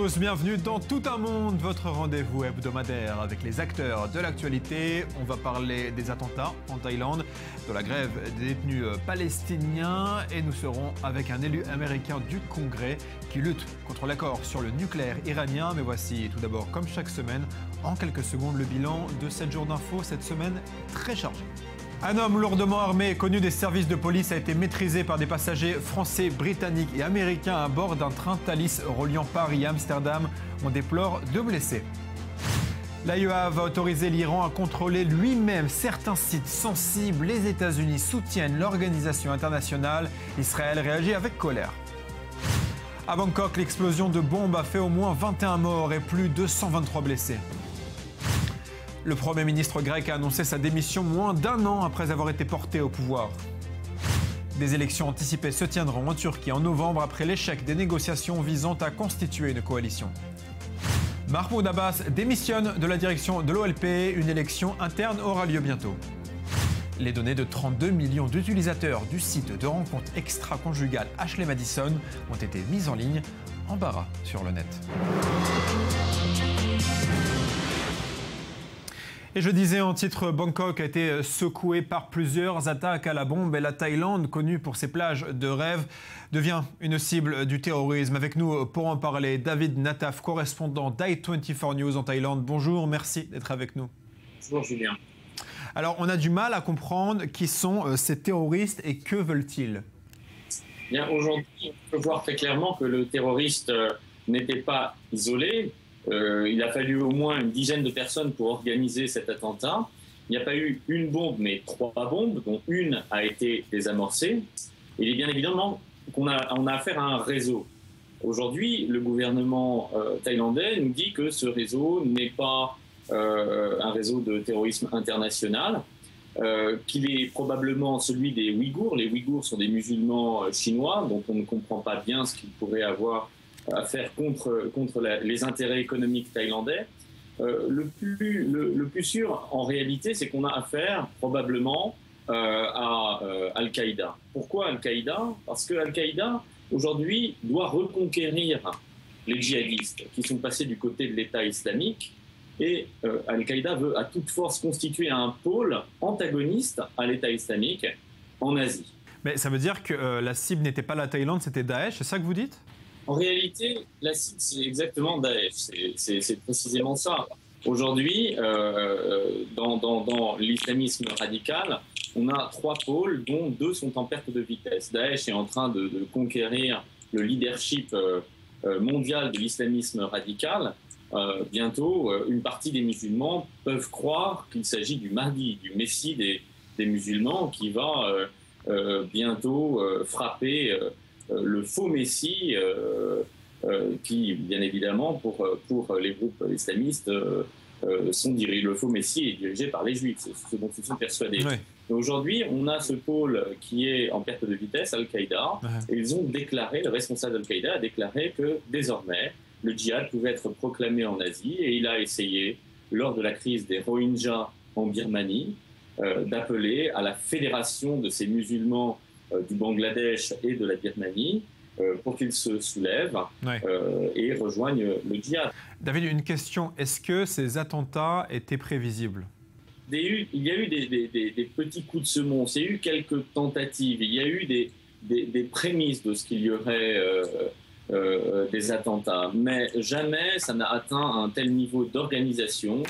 tous, bienvenue dans Tout un monde, votre rendez-vous hebdomadaire avec les acteurs de l'actualité. On va parler des attentats en Thaïlande, de la grève des détenus palestiniens et nous serons avec un élu américain du Congrès qui lutte contre l'accord sur le nucléaire iranien. Mais voici tout d'abord, comme chaque semaine, en quelques secondes, le bilan de 7 jours d'infos, cette semaine très chargée. Un homme lourdement armé, connu des services de police, a été maîtrisé par des passagers français, britanniques et américains à bord d'un train Thalys reliant Paris et Amsterdam. On déplore 2 blessés. L'AEA va autoriser l'Iran à contrôler lui-même certains sites sensibles. Les États-Unis soutiennent l'organisation internationale. Israël réagit avec colère. À Bangkok, l'explosion de bombes a fait au moins 21 morts et plus de 123 blessés. Le Premier ministre grec a annoncé sa démission moins d'1 an après avoir été porté au pouvoir. Des élections anticipées se tiendront en Turquie en novembre après l'échec des négociations visant à constituer une coalition. Mahmoud Abbas démissionne de la direction de l'OLP. Une élection interne aura lieu bientôt. Les données de 32 millions d'utilisateurs du site de rencontre extra-conjugale Ashley Madison ont été mises en ligne. Embarras sur le net. Et je disais en titre, Bangkok a été secoué par plusieurs attaques à la bombe et la Thaïlande, connue pour ses plages de rêve, devient une cible du terrorisme. Avec nous pour en parler, David Nataf, correspondant d'i24 News en Thaïlande. Bonjour, merci d'être avec nous. Bonjour Julien. Alors, on a du mal à comprendre qui sont ces terroristes et que veulent-ils? Bien, aujourd'hui, on peut voir très clairement que le terroriste n'était pas isolé. Il a fallu au moins une dizaine de personnes pour organiser cet attentat. Il n'y a pas eu une bombe, mais 3 bombes, dont une a été désamorcée. Il est bien évidemment qu'on a affaire à un réseau. Aujourd'hui, le gouvernement thaïlandais nous dit que ce réseau n'est pas un réseau de terrorisme international, qu'il est probablement celui des Ouïghours. Les Ouïghours sont des musulmans chinois, dont on ne comprend pas bien ce qu'ils pourraient avoir à faire contre les intérêts économiques thaïlandais. Le plus sûr, en réalité, c'est qu'on a affaire probablement à Al-Qaïda. Pourquoi Al-Qaïda? Parce que Al-Qaïda, aujourd'hui, doit reconquérir les djihadistes qui sont passés du côté de l'État islamique. Et Al-Qaïda veut à toute force constituer un pôle antagoniste à l'État islamique en Asie. Mais ça veut dire que la cible n'était pas la Thaïlande, c'était Daesh, c'est ça que vous dites? En réalité, la cible, c'est exactement Daesh. C'est précisément ça. Aujourd'hui, dans l'islamisme radical, on a 3 pôles, dont 2 sont en perte de vitesse. Daesh est en train de conquérir le leadership mondial de l'islamisme radical. Bientôt, une partie des musulmans peuvent croire qu'il s'agit du Mahdi, du Messie des musulmans, qui va bientôt frapper le faux Messie, qui, bien évidemment, pour les groupes islamistes, le faux Messie est dirigé par les Juifs, c'est ce dont ils sont persuadés. Ouais. Aujourd'hui, on a ce pôle qui est en perte de vitesse, Al-Qaïda, et ils ont déclaré, le responsable d'Al-Qaïda a déclaré que désormais, le djihad pouvait être proclamé en Asie, et il a essayé, lors de la crise des Rohingyas en Birmanie, d'appeler à la fédération de ces musulmans du Bangladesh et de la Birmanie pour qu'ils se soulèvent et rejoignent le djihad. David, une question. Est-ce que ces attentats étaient prévisibles? Il y a eu des petits coups de semonce, il y a eu quelques tentatives, il y a eu des prémices de ce qu'il y aurait des attentats, mais jamais ça n'a atteint un tel niveau d'organisation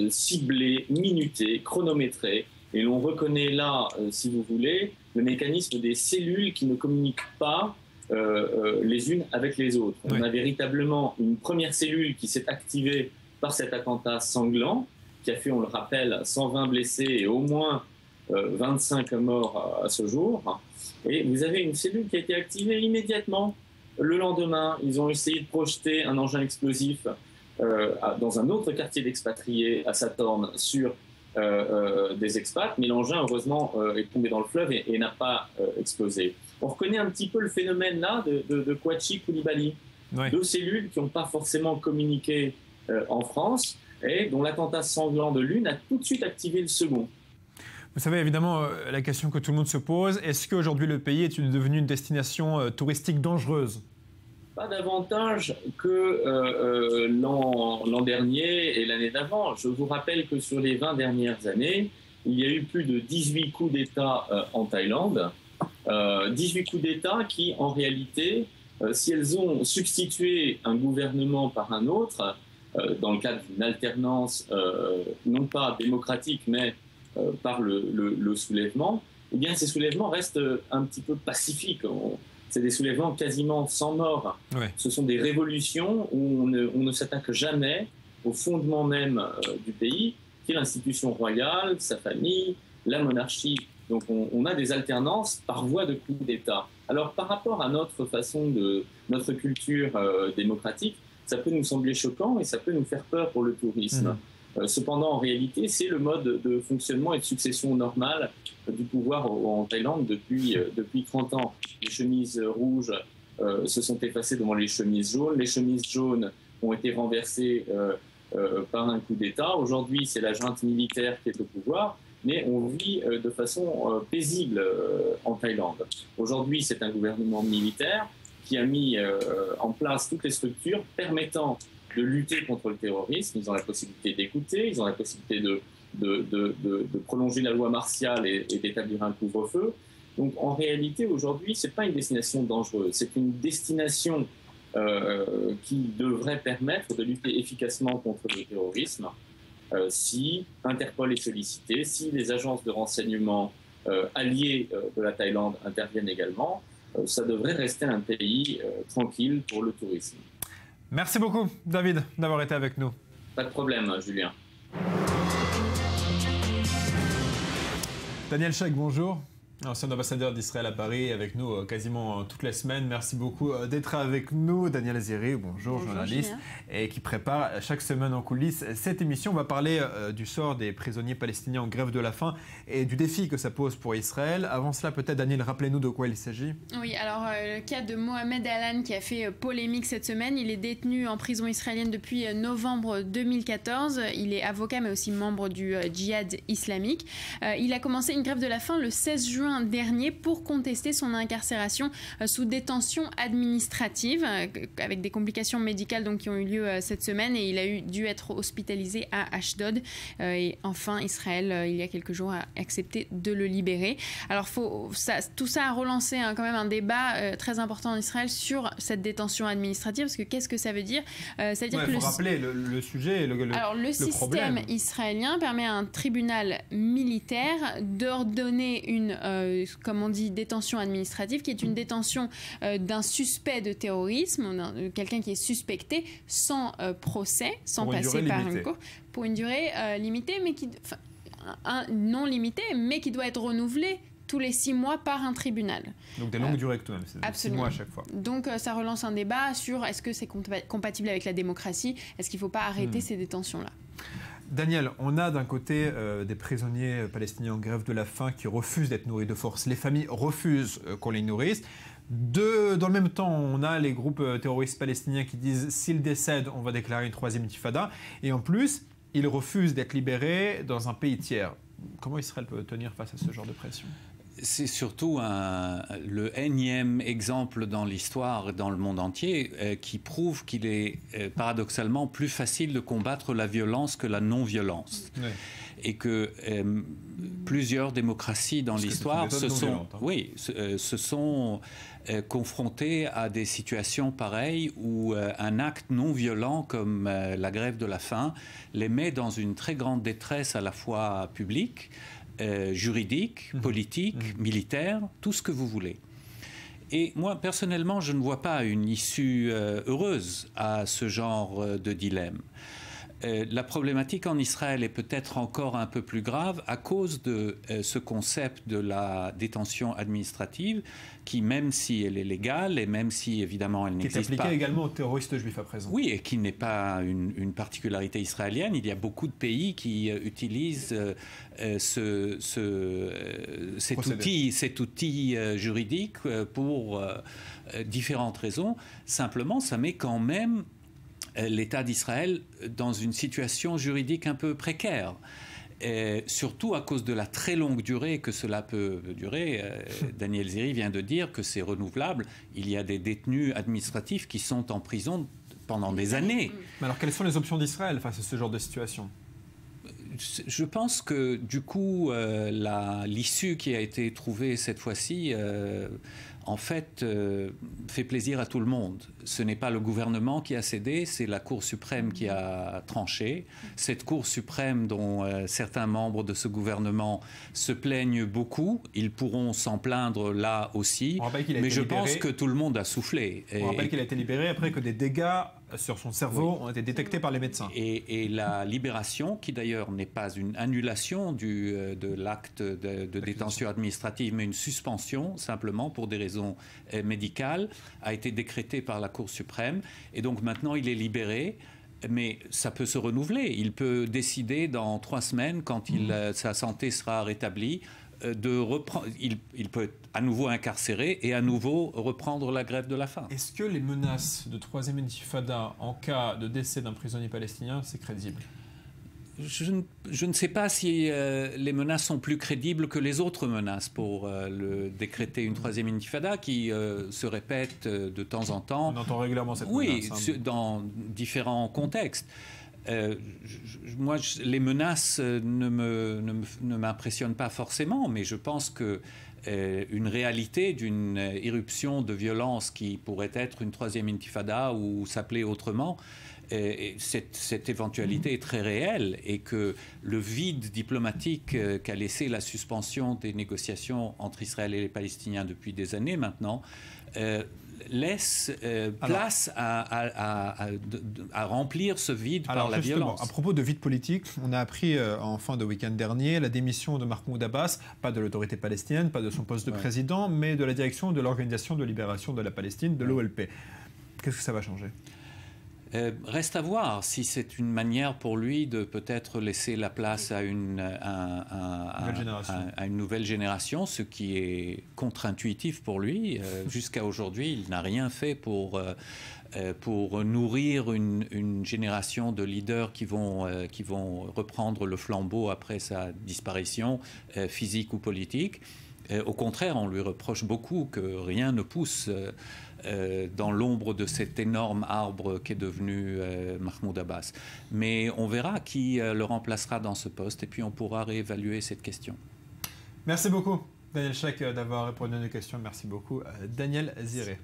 ciblé, minuté, chronométré. Et l'on reconnaît là, si vous voulez, le mécanisme des cellules qui ne communiquent pas les unes avec les autres. Oui. On a véritablement une première cellule qui s'est activée par cet attentat sanglant, qui a fait, on le rappelle, 120 blessés et au moins 25 morts à ce jour. Et vous avez une cellule qui a été activée immédiatement. Le lendemain, ils ont essayé de projeter un engin explosif dans un autre quartier d'expatriés à Sathorn sur des expats, mais l'engin, heureusement, est tombé dans le fleuve et n'a pas explosé. On reconnaît un petit peu le phénomène là de Kouachi Koulibaly. Ouais. 2 cellules qui n'ont pas forcément communiqué en France et dont l'attentat sanglant de l'une a tout de suite activé le second. Vous savez, évidemment, la question que tout le monde se pose, est-ce qu'aujourd'hui le pays est devenu une destination touristique dangereuse? Pas davantage que l'an dernier et l'année d'avant. Je vous rappelle que sur les 20 dernières années, il y a eu plus de 18 coups d'État en Thaïlande. 18 coups d'État qui, en réalité, si elles ont substitué un gouvernement par un autre, dans le cadre d'une alternance non pas démocratique, mais par le soulèvement, eh bien ces soulèvements restent un petit peu pacifiques. C'est des soulèvements quasiment sans mort. Ouais. Ce sont des révolutions où on ne s'attaque jamais au fondement même du pays, qui est l'institution royale, sa famille, la monarchie. Donc on a des alternances par voie de coup d'État. Alors par rapport à notre façon notre culture démocratique, ça peut nous sembler choquant et ça peut nous faire peur pour le tourisme. Cependant, en réalité, c'est le mode de fonctionnement et de succession normale du pouvoir en Thaïlande depuis 30 ans. Les chemises rouges se sont effacées devant les chemises jaunes. Les chemises jaunes ont été renversées par un coup d'État. Aujourd'hui, c'est la junte militaire qui est au pouvoir, mais on vit de façon paisible en Thaïlande. Aujourd'hui, c'est un gouvernement militaire qui a mis en place toutes les structures permettant de lutter contre le terrorisme. Ils ont la possibilité d'écouter, ils ont la possibilité de prolonger la loi martiale et d'établir un couvre-feu. Donc en réalité, aujourd'hui, ce n'est pas une destination dangereuse, c'est une destination qui devrait permettre de lutter efficacement contre le terrorisme si Interpol est sollicité, si les agences de renseignement alliées de la Thaïlande interviennent également. Ça devrait rester un pays tranquille pour le tourisme. Merci beaucoup, David, d'avoir été avec nous. Pas de problème, Julien. Daniel Sheikh, bonjour. Ancien ambassadeur d'Israël à Paris, avec nous quasiment toutes les semaines. Merci beaucoup d'être avec nous. Daniel Azeri, bonjour, journaliste, et qui prépare chaque semaine en coulisses cette émission. On va parler du sort des prisonniers palestiniens en grève de la faim et du défi que ça pose pour Israël. Avant cela, peut-être, Daniel, rappelez-nous de quoi il s'agit. Oui, alors le cas de Mohamed Alan qui a fait polémique cette semaine. Il est détenu en prison israélienne depuis novembre 2014. Il est avocat, mais aussi membre du djihad islamique. Il a commencé une grève de la faim le 16 juin dernier pour contester son incarcération sous détention administrative avec des complications médicales donc, qui ont eu lieu cette semaine et il a dû être hospitalisé à Ashdod et enfin Israël il y a quelques jours a accepté de le libérer. Alors tout ça a relancé quand même un débat très important en Israël sur cette détention administrative parce que qu'est-ce que ça veut dire c'est-à-dire que faut rappeler le sujet alors le système problème israélien permet à un tribunal militaire d'ordonner une comme on dit, détention administrative, qui est une détention d'un suspect de terrorisme, quelqu'un qui est suspecté, sans procès, sans passer par une cour, pour une durée limitée, mais non limitée, mais qui doit être renouvelée tous les 6 mois par un tribunal. Donc des longues durées tout de même, c'est 6 mois à chaque fois. Donc ça relance un débat sur est-ce que c'est compatible avec la démocratie, est-ce qu'il ne faut pas arrêter ces détentions-là. Daniel, on a d'un côté des prisonniers palestiniens en grève de la faim qui refusent d'être nourris de force. Les familles refusent qu'on les nourrisse. Dans le même temps, on a les groupes terroristes palestiniens qui disent s'ils décèdent, on va déclarer une 3e intifada. Et en plus, ils refusent d'être libérés dans un pays tiers. Comment Israël peut tenir face à ce genre de pression ? C'est surtout le énième exemple dans l'histoire, dans le monde entier, qui prouve qu'il est paradoxalement plus facile de combattre la violence que la non-violence. Oui. Et que plusieurs démocraties dans l'histoire se sont confrontées à des situations pareilles où un acte non violent comme la grève de la faim les met dans une très grande détresse à la fois publique, juridique, politique, militaire, tout ce que vous voulez. Et moi, personnellement, je ne vois pas une issue heureuse à ce genre de dilemme. La problématique en Israël est peut-être encore un peu plus grave à cause de ce concept de la détention administrative qui, même si elle est légale et même si évidemment elle n'existe pas... Qui est appliquée également aux terroristes juifs à présent. Oui, et qui n'est pas une particularité israélienne. Il y a beaucoup de pays qui utilisent cet outil juridique pour différentes raisons. Simplement, ça met quand même l'État d'Israël dans une situation juridique un peu précaire. surtout à cause de la très longue durée que cela peut durer. Daniel Ziri vient de dire que c'est renouvelable. Il y a des détenus administratifs qui sont en prison pendant des années. Mais alors, quelles sont les options d'Israël face à ce genre de situation ? Je pense que du coup, l'issue qui a été trouvée cette fois-ci, en fait, fait plaisir à tout le monde. Ce n'est pas le gouvernement qui a cédé, c'est la Cour suprême qui a tranché. Cette Cour suprême dont certains membres de ce gouvernement se plaignent beaucoup, ils pourront s'en plaindre là aussi, mais je pense que tout le monde a soufflé. On rappelle qu'il a été libéré après que des dégâts sur son cerveau ont été détectés par les médecins. Et la libération, qui d'ailleurs n'est pas une annulation de l'acte de détention administrative, mais une suspension simplement pour des raisons médicales, a été décrétée par la Cour suprême. Et donc maintenant, il est libéré. Mais ça peut se renouveler. Il peut décider dans 3 semaines, quand sa santé sera rétablie, il peut être à nouveau incarcéré et à nouveau reprendre la grève de la faim. Est-ce que les menaces de 3e intifada en cas de décès d'un prisonnier palestinien, c'est crédible ? Je ne sais pas si les menaces sont plus crédibles que les autres menaces pour décréter une 3e intifada qui se répète de temps en temps. On entend régulièrement cette menace. Oui, dans différents contextes. Moi, les menaces ne m'impressionnent pas forcément, mais je pense que une réalité d'une irruption de violence qui pourrait être une 3e intifada ou s'appeler autrement, cette éventualité est très réelle et que le vide diplomatique qu'a laissé la suspension des négociations entre Israël et les Palestiniens depuis des années maintenant laisse place à remplir ce vide par la violence. À propos de vide politique, on a appris en fin de week-end dernier la démission de Mahmoud Abbas, pas de l'autorité palestinienne, pas de son poste de président, mais de la direction de l'Organisation de libération de la Palestine, de l'OLP. Qu'est-ce que ça va changer ? Reste à voir si c'est une manière pour lui de peut-être laisser la place à une nouvelle génération, ce qui est contre-intuitif pour lui. Jusqu'à aujourd'hui, il n'a rien fait pour nourrir une génération de leaders qui vont reprendre le flambeau après sa disparition physique ou politique. Au contraire, on lui reproche beaucoup que rien ne pousse dans l'ombre de cet énorme arbre qu'est devenu Mahmoud Abbas. Mais on verra qui le remplacera dans ce poste et puis on pourra réévaluer cette question. Merci beaucoup, Daniel Sheikh, d'avoir répondu à nos questions. Merci beaucoup, Daniel Ziri.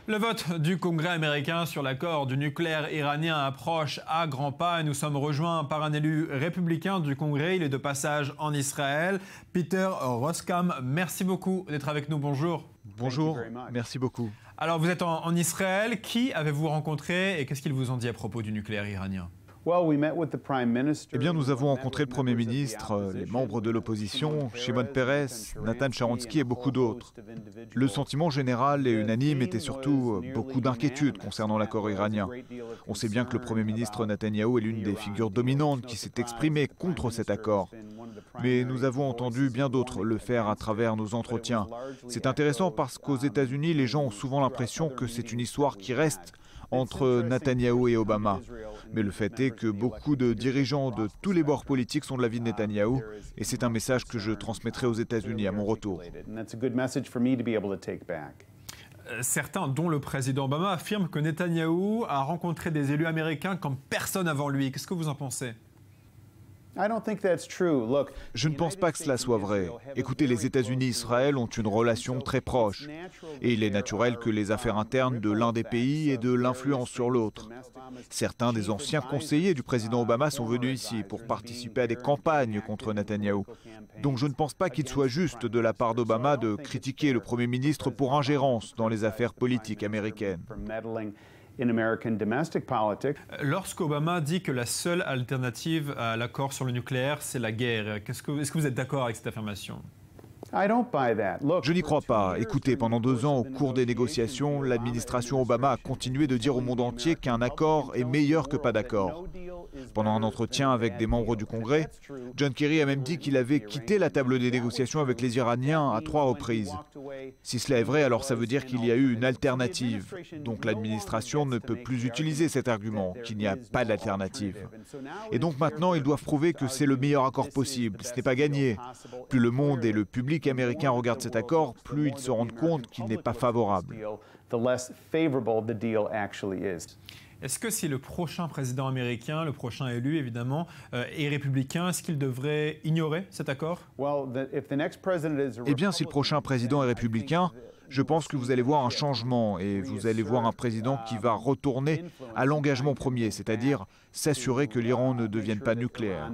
Le vote du Congrès américain sur l'accord du nucléaire iranien approche à grands pas et nous sommes rejoints par un élu républicain du Congrès. Il est de passage en Israël. Peter Roskam, merci beaucoup d'être avec nous. Bonjour. Bonjour, merci beaucoup. Alors vous êtes en Israël. Qui avez-vous rencontré et qu'est-ce qu'ils vous ont dit à propos du nucléaire iranien ? Eh bien, nous avons rencontré le Premier ministre, les membres de l'opposition, Shimon Peres, Nathan Sharansky et beaucoup d'autres. Le sentiment général et unanime était surtout beaucoup d'inquiétude concernant l'accord iranien. On sait bien que le Premier ministre Netanyahou est l'une des figures dominantes qui s'est exprimée contre cet accord. Mais nous avons entendu bien d'autres le faire à travers nos entretiens. C'est intéressant parce qu'aux États-Unis, les gens ont souvent l'impression que c'est une histoire qui reste entre Netanyahou et Obama. Mais le fait est que beaucoup de dirigeants de tous les bords politiques sont de l'avis de Netanyahou et c'est un message que je transmettrai aux États-Unis à mon retour. Certains, dont le président Obama, affirment que Netanyahou a rencontré des élus américains comme personne avant lui. Qu'est-ce que vous en pensez ? Je ne pense pas que cela soit vrai. Écoutez, les États-Unis et Israël ont une relation très proche. Et il est naturel que les affaires internes de l'un des pays aient de l'influence sur l'autre. Certains des anciens conseillers du président Obama sont venus ici pour participer à des campagnes contre Netanyahou. Donc je ne pense pas qu'il soit juste de la part d'Obama de critiquer le Premier ministre pour ingérence dans les affaires politiques américaines. Lorsqu'Obama dit que la seule alternative à l'accord sur le nucléaire, c'est la guerre, est-ce que vous êtes d'accord avec cette affirmation ? Je n'y crois pas. Écoutez, pendant 2 ans, au cours des négociations, l'administration Obama a continué de dire au monde entier qu'un accord est meilleur que pas d'accord. Pendant un entretien avec des membres du Congrès, John Kerry a même dit qu'il avait quitté la table des négociations avec les Iraniens à 3 reprises. Si cela est vrai, alors ça veut dire qu'il y a eu une alternative. Donc l'administration ne peut plus utiliser cet argument, qu'il n'y a pas d'alternative. Et donc maintenant, ils doivent prouver que c'est le meilleur accord possible. Ce n'est pas gagné. Plus le monde et le public américain regardent cet accord, plus ils se rendent compte qu'il n'est pas favorable. Est-ce que si le prochain président américain, le prochain élu évidemment, est républicain, est-ce qu'il devrait ignorer cet accord? Eh bien, si le prochain président est républicain, je pense que vous allez voir un changement et vous allez voir un président qui va retourner à l'engagement premier, c'est-à-dire s'assurer que l'Iran ne devienne pas nucléaire.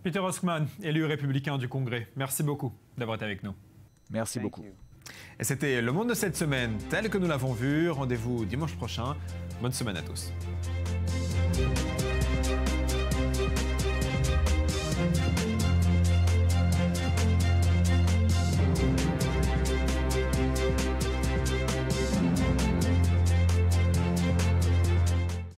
Peter Hoskman, élu républicain du Congrès, merci beaucoup d'avoir été avec nous. Merci beaucoup. Et c'était Le Monde de cette semaine, tel que nous l'avons vu. Rendez-vous dimanche prochain. Bonne semaine à tous.